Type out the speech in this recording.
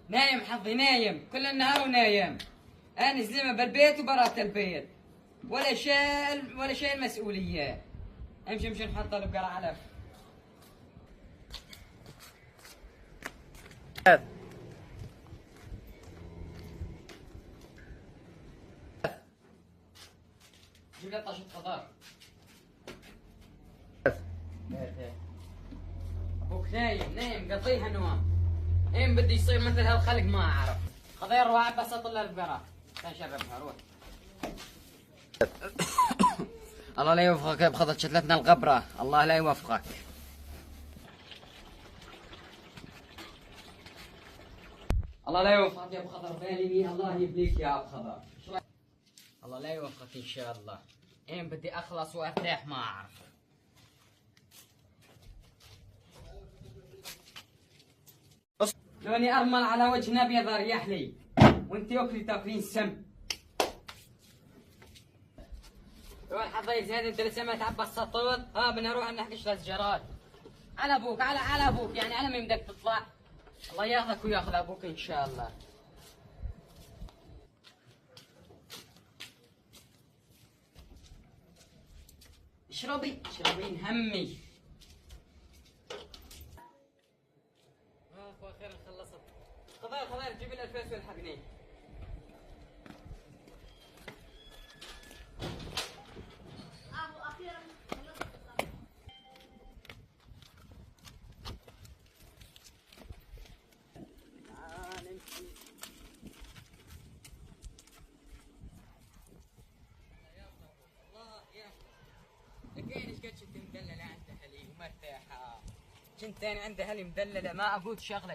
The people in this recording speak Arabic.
نايم حظي نايم كل النهار ونايم. انا زلمه بالبيت وبرات البيت، ولا شيء مسؤوليه. امشي نحط البقره علف. جيب لي طاشة خضار. ابوك نايم قضيها نوم. ايم بدي يصير مثل هالخلق ما اعرف. خضير روح بس اطلع البقرة عشان شربها. روح. الله لا يوفقك يا بخضر شتلتنا الغبرة، الله لا يوفقك. الله لا يوفقك يا بخضر بالي، الله يبليك يا بخضر. الله لا يوفقك ان شاء الله. ايم بدي اخلص وارتاح ما اعرف. لوني ارمل على وجه ابيض اريح لي، وانت تاكلين سم. روح حظي زين، انت لسه ما تعبى السطوط. بنروح نحكش الاشجارات. على ابوك، على ابوك، يعني على مين بدك تطلع؟ الله ياخذك وياخذ ابوك ان شاء الله. اشربي همي. اخيرا خلصت. خضير جيب لي الفيس والحقني. اخيرا خلصت. لقيني ايش قد كنت مدلله عند اهلي ومرتاحه. كنت انا عند اهلي مدلله ما اقول شغله.